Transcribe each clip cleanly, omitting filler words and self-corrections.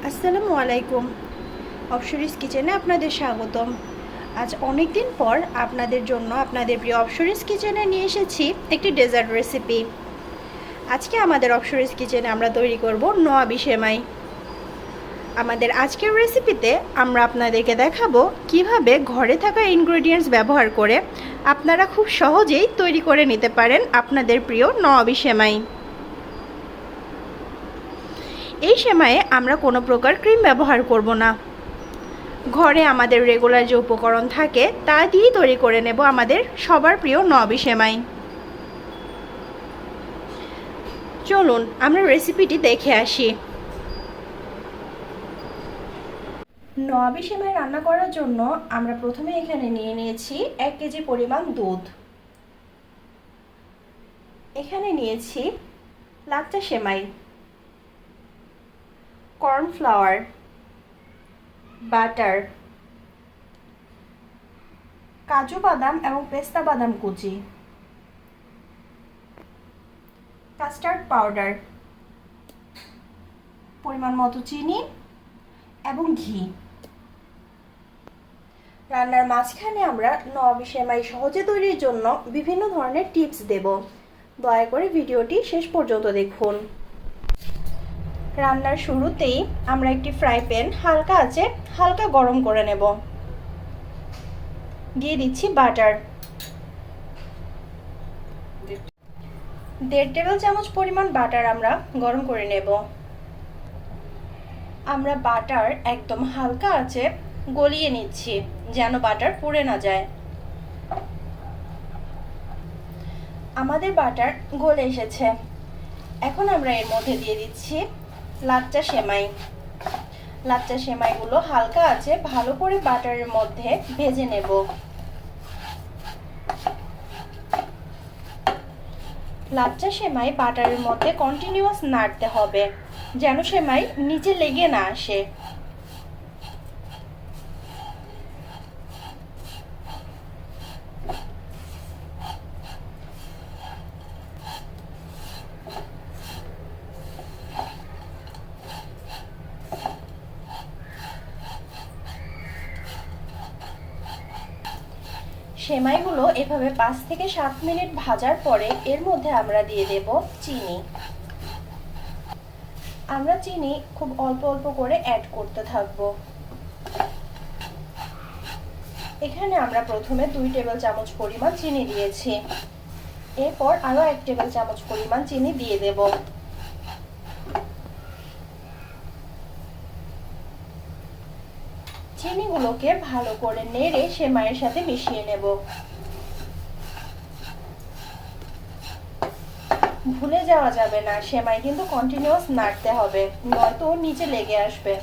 আসসালামু আলাইকুম। অপসরিস কিচেনে আপনাদের স্বাগতম। আজ অনেক দিন পর আপনাদের জন্য আপনাদের প্রিয় অপসরিস কিচেনে নিয়ে এসেছি একটি ডেজার্ট রেসিপি। আজকে আমাদের অপসরিস কিচেনে আমরা তৈরি করব নোয়াবি সেমাই। আমাদের আজকের রেসিপিতে আমরা আপনাদেরকে দেখাবো কিভাবে ঘরে থাকা ইনগ্রেডিয়েন্টস ব্যবহার করে আপনারা খুব সহজেই তৈরি করে নিতে পারেন আপনাদের প্রিয় নোয়াবি সেমাই। এই সেমাইয়ে আমরা কোনো প্রকার ক্রিম ব্যবহার করব না। ঘরে আমাদের রেগুলার যে উপকরণ থাকে তা দিয়েই তৈরি করে নেব আমাদের সবার প্রিয় নোয়াবি সেমাই। চলুন আমরা রেসিপিটি দেখে আসি। নোয়াবি সেমাই রান্না করার জন্য আমরা প্রথমে এখানে নিয়ে নিয়েছি 1 কেজি পরিমাণ দুধ। এখানে নিয়েছি লাচ্চা সেমাই, কর্নফ্লাওয়ার, বাটার, কাজু বাদাম এবং পেস্তা বাদাম কুচি, কাস্টার্ড পাউডার, পরিমাণ মতো চিনি এবং ঘি। রান্নার মাঝখানে আমরা নোয়াবি সেমাই সহজে তৈরির জন্য বিভিন্ন ধরনের টিপস দেব। দয়া করে ভিডিওটি শেষ পর্যন্ত দেখুন। রান্নার শুরুতেই আমরা একটি ফ্রাই প্যান হালকা আঁচে হালকা গরম করে নেব। দিয়ে দিচ্ছি বাটার, 1.5 টেবিল চামচ পরিমাণ বাটার আমরা গরম করে নেব। আমরা বাটার একদম হালকা আঁচে গলিয়ে নিচ্ছি যেন বাটার পুড়ে না যায়। আমাদের বাটার গলে এসেছে। এখন আমরা এর মধ্যে দিয়ে দিচ্ছি লাচ্চা সেমাই। লাচ্চা সেমাইগুলো হালকা আঁচে ভালো করে বাটারের মধ্যে ভেজে নেব। লাচ্চা সেমাই বাটারের মধ্যে কন্টিনিউয়াস নাড়তে হবে যেন সেমাই নিচে লেগে না আসে। সেমাইগুলো এভাবে 5 থেকে 7 মিনিট ভাজার পরে এর মধ্যে আমরা দিয়ে দেব চিনি। আমরা চিনি খুব অল্প অল্প করে অ্যাড করতে থাকব। এখানে আমরা প্রথমে 2 টেবিল চামচ পরিমাণ চিনি দিয়েছি। এরপর আরো 1 টেবিল চামচ পরিমাণ চিনি দিয়ে দেব। চিনিগুলোকে ভালো করে নেড়ে সেমাইয়ের সাথে মিশিয়ে নেব। ভুলে যাওয়া যাবে না, সেমাই কিন্তু কন্টিনিউয়াস নাড়তে হবে, নয়তো নিচে লেগে আসবে।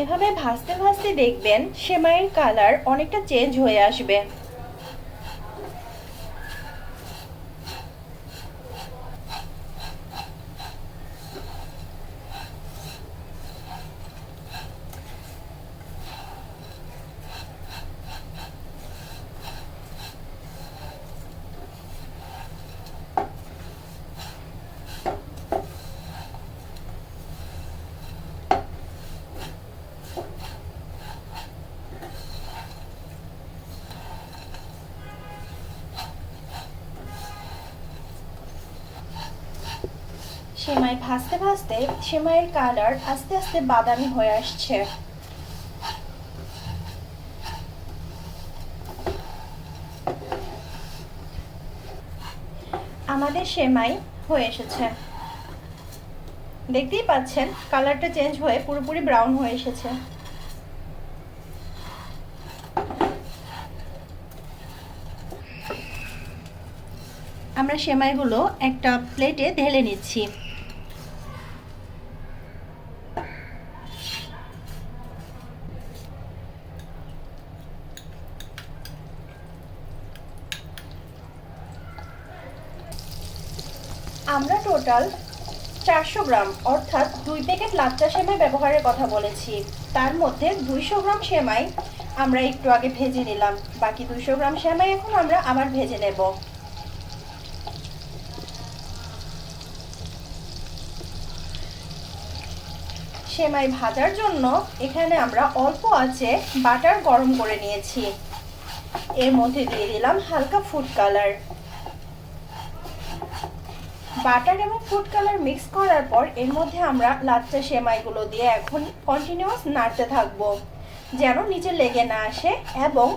এভাবে ভাজতে ভাজতে দেখবেন সেমাইয়ের কালার অনেকটা চেঞ্জ হয়ে আসবে। সেমাই ভাজতে ভাজতে সেমাইয়ের কালার আস্তে আস্তে বাদামি হয়ে আসছে। আমাদের সেমাই হয়ে এসেছে, দেখতেই পাচ্ছেন কালারটা চেঞ্জ হয়ে পুরোপুরি ব্রাউন হয়ে এসেছে। আমরা সেমাইগুলো একটা প্লেটে ঢেলে নিচ্ছি। আমরা টোটাল 400 গ্রাম অর্থাৎ 2 প্যাকেট লাচ্চা সেমাই ব্যবহারের কথা বলেছি। তার মধ্যে 200 গ্রাম সেমাই আমরা একটু আগে ভেজে নিলাম। বাকি 200 গ্রাম সেমাই এখন আমরা আবার ভেজে নেব। সেমাই ভাজার জন্য এখানে আমরা অল্প আঁচে বাটার গরম করে নিয়েছি। এর মধ্যে দিয়ে দিলাম হালকা ফুড কালার। বাটার এবং ফুড কালার মিক্স করার পর এর মধ্যে আমরা লাচ্চা সেমাইগুলো দিয়ে এখন কন্টিনিউয়াস নাড়তে থাকবো, যেন নিচে লেগে না আসে এবং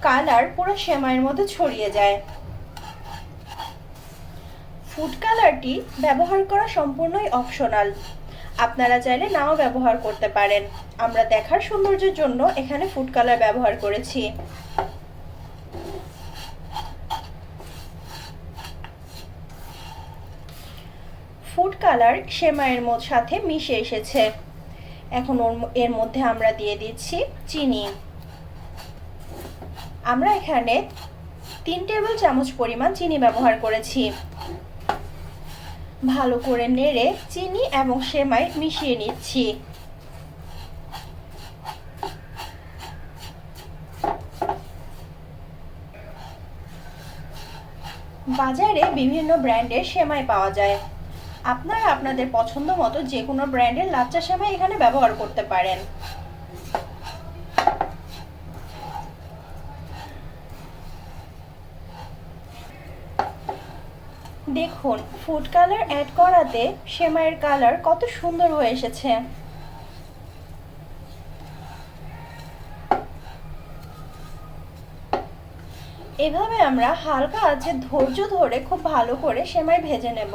কালার পুরো সেমাইয়ের মধ্যে ছড়িয়ে যায়। ফুড কালারটি ব্যবহার করা সম্পূর্ণই অপশনাল, আপনারা চাইলে নাও ব্যবহার করতে পারেন। আমরা দেখার সৌন্দর্যের জন্য এখানে ফুড কালার ব্যবহার করেছি। ফুড কালার সেমাইয়ের সাথে মিশে এসেছে। এখন এর মধ্যে আমরা দিয়ে দিচ্ছি চিনি। আমরা এখানে 3 টেবিল চামচ পরিমাণ চিনি ব্যবহার করেছি। ভালো করে নেড়ে চিনি এবং সেমাই মিশিয়ে নিচ্ছি। বাজারে বিভিন্ন ব্র্যান্ডের সেমাই পাওয়া যায়, আপনারা আপনাদের পছন্দ মতো যে কোনো ব্র্যান্ডের লাচ্চা সেমাই এখানে ব্যবহার করতে পারেন। দেখুন ফুড কালার অ্যাড করাতে সেমাইয়ের কালার কত সুন্দর হয়ে এসেছে। এভাবে আমরা হালকা আঁচে ধৈর্য ধরে খুব ভালো করে সেমাই ভেজে নেব।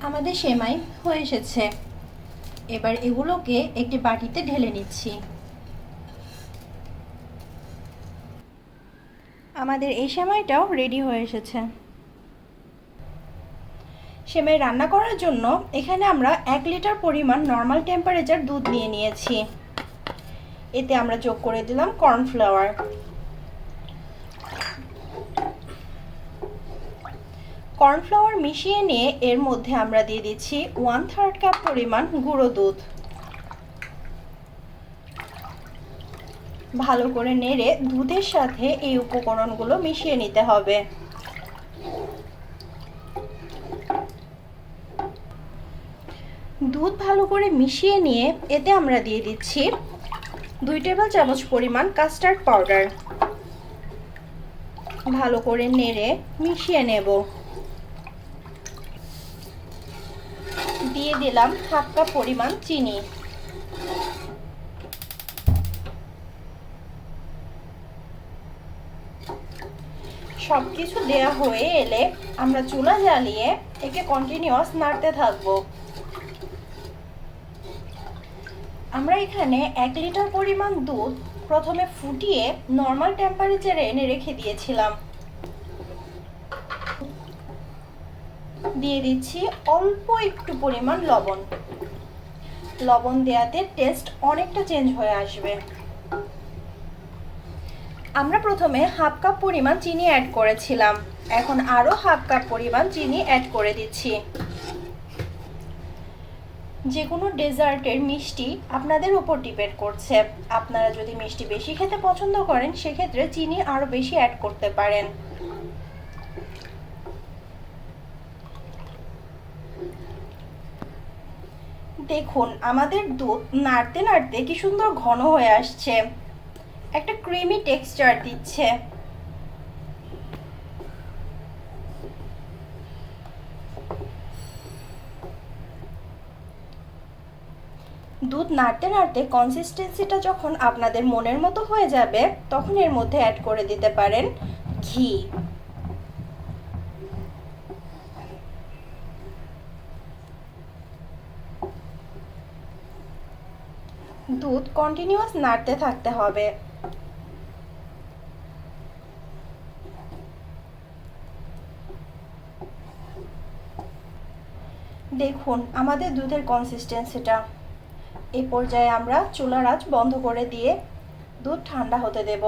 আমাদের সেমাই হয়ে এসেছে। এবার এগুলোকে একটি বাটিতে ঢেলে নিচ্ছি। আমাদের এই সেমাইটাও রেডি হয়ে এসেছে। সেমাই রান্না করার জন্য এখানে আমরা 1 লিটার পরিমাণ নর্মাল টেম্পারেচার দুধ নিয়ে নিয়েছি। এতে আমরা যোগ করে দিলাম কর্নফ্লাওয়ার। কর্নফ্লাওয়ার মিশিয়ে নিয়ে এর মধ্যে আমরা দিয়ে দিচ্ছি 1/3 কাপ পরিমাণ গুঁড়ো দুধ। ভালো করে নেড়ে দুধের সাথে এই উপকরণগুলো মিশিয়ে নিতে হবে। দুধ ভালো করে মিশিয়ে নিয়ে এতে আমরা দিয়ে দিচ্ছি 2 টেবিল চামচ পরিমাণ কাস্টার্ড পাউডার। ভালো করে নেড়ে মিশিয়ে নেব। দিয়ে দিলাম 1/2 কাপ পরিমাণ চিনি। সবকিছু দেয়া হয়ে এলে আমরা চুলা জ্বালিয়ে একে কন্টিনিউয়াস নাড়তে থাকবো। আমরা এখানে 1 লিটার পরিমাণ দুধ প্রথমে ফুটিয়ে নর্মাল টেম্পারেচারে এনে রেখে দিয়েছিলাম। দিয়ে দিচ্ছি অল্প একটু পরিমাণ লবণ। লবণ দেওয়াতে টেস্ট অনেকটা চেঞ্জ হয়ে আসবে। আমরা প্রথমে 1/2 কাপ পরিমাণ চিনি অ্যাড করেছিলাম, এখন আরো 1/2 কাপ পরিমাণ চিনি অ্যাড করে দিচ্ছি। যে কোনো ডেজার্টের মিষ্টি আপনাদের উপর ডিপেন্ড করছে। আপনারা যদি মিষ্টি বেশি খেতে পছন্দ করেন সেক্ষেত্রে চিনি আরো বেশি অ্যাড করতে পারেন। দেখুন আমাদের দুধ নাড়তে নাড়তে কি সুন্দর ঘন হয়ে আসছে, একটা ক্রিমি টেক্সচার দিচ্ছে। দুধ নাড়তে নাড়তে কনসিস্টেন্সিটা যখন আপনাদের মনের মতো হয়ে যাবে তখন এর মধ্যে অ্যাড করে দিতে পারেন ঘি। দুধ কন্টিনিউয়াস নাড়তে থাকতে হবে। দেখুন আমাদের দুধের কনসিস্টেন্সিটা। এই পর্যায়ে আমরা চুলার আঁচ বন্ধ করে দিয়ে দুধ ঠান্ডা হতে দেব।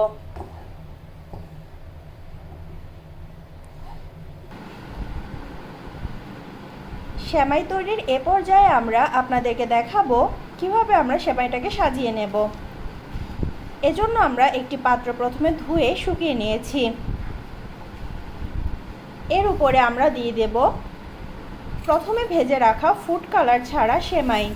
সেমাই তৈরির এ পর্যায়ে আমরা আপনাদেরকে দেখাবো কিভাবে আমরা সেমাইটাকে সাজিয়ে নেব। এজন্য আমরা একটি পাত্র প্রথমে ধুয়ে শুকিয়ে নিয়েছি। এর উপরে আমরা দিয়ে দেব প্রথমে ভেজে রাখা ফুড কালার ছাড়া সেমাই।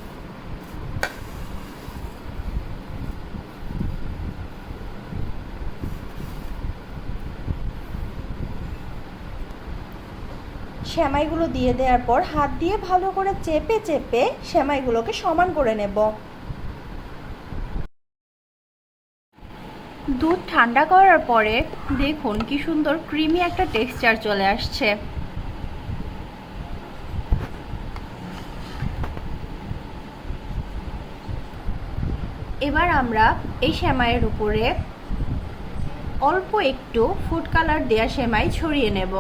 সেমাইগুলো দিয়ে দেওয়ার পর হাত দিয়ে ভালো করে চেপে চেপে সেমাইগুলোকে সমান করে নেব। দুধ ঠান্ডা করার পরে দেখুন কি সুন্দর ক্রিমি একটা টেক্সচার চলে আসছে। এবার আমরা এই সেমাইয়ের উপরে অল্প একটু ফুড কালার দেওয়া সেমাই ছড়িয়ে নেব।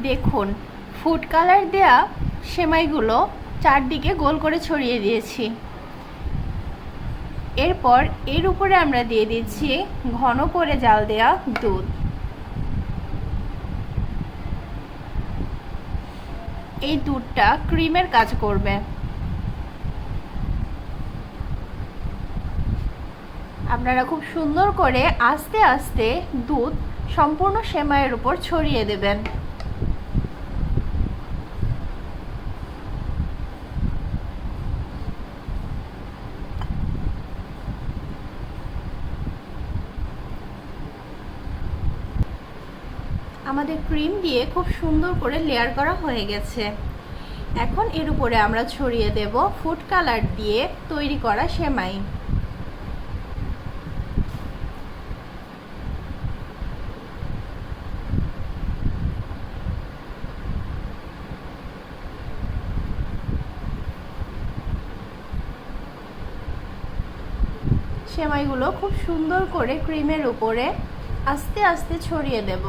দেখুন ফুড কালার দেয়া সেমাইগুলো চারদিকে গোল করে ছড়িয়ে দিয়েছি। এরপর এর উপরে আমরা দিয়ে দিচ্ছি ঘন করে জাল দেয়া দুধ। এই দুধটা ক্রিমের কাজ করবে। আপনারা খুব সুন্দর করে আস্তে আস্তে দুধ সম্পূর্ণ সেমাইয়ের উপর ছড়িয়ে দেবেন। আমাদের ক্রিম দিয়ে খুব সুন্দর করে লেয়ার করা হয়ে গেছে। এখন এর উপরে আমরা ছড়িয়ে দেব ফুড কালার দিয়ে তৈরি করা সেমাই। সেমাইগুলো খুব সুন্দর করে ক্রিমের উপরে আস্তে আস্তে ছড়িয়ে দেব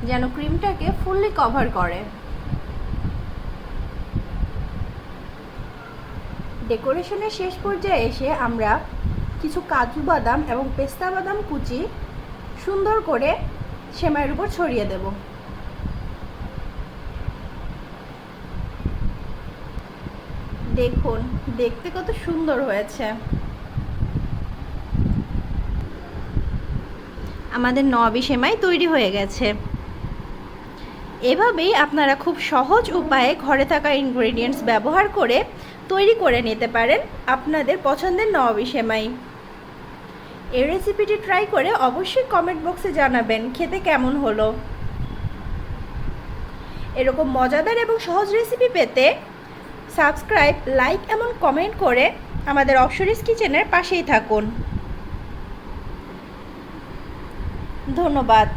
যেন ক্রিমটাকে ফুললি কভার করে। ডেকোরেশনের শেষ পর্যায়ে এসে আমরা কিছু কাজু বাদাম এবং পেস্তা বাদাম কুচি সুন্দর করে সেমাইয়ের উপর ছড়িয়ে দেব। দেখুন দেখতে কত সুন্দর হয়েছে। আমাদের নবাবী সেমাই তৈরি হয়ে গেছে। এভাবেই আপনারা খুব সহজ উপায়ে ঘরে থাকা ইনগ্রেডিয়েন্টস ব্যবহার করে তৈরি করে নিতে পারেন আপনাদের পছন্দের নবাবী সেমাই। এই রেসিপিটি ট্রাই করে অবশ্যই কমেন্ট বক্সে জানাবেন খেতে কেমন হলো। এরকম মজাদার এবং সহজ রেসিপি পেতে সাবস্ক্রাইব, লাইক এবং কমেন্ট করে আমাদের অপশরিস কিচেনের পাশেই থাকুন। ধন্যবাদ।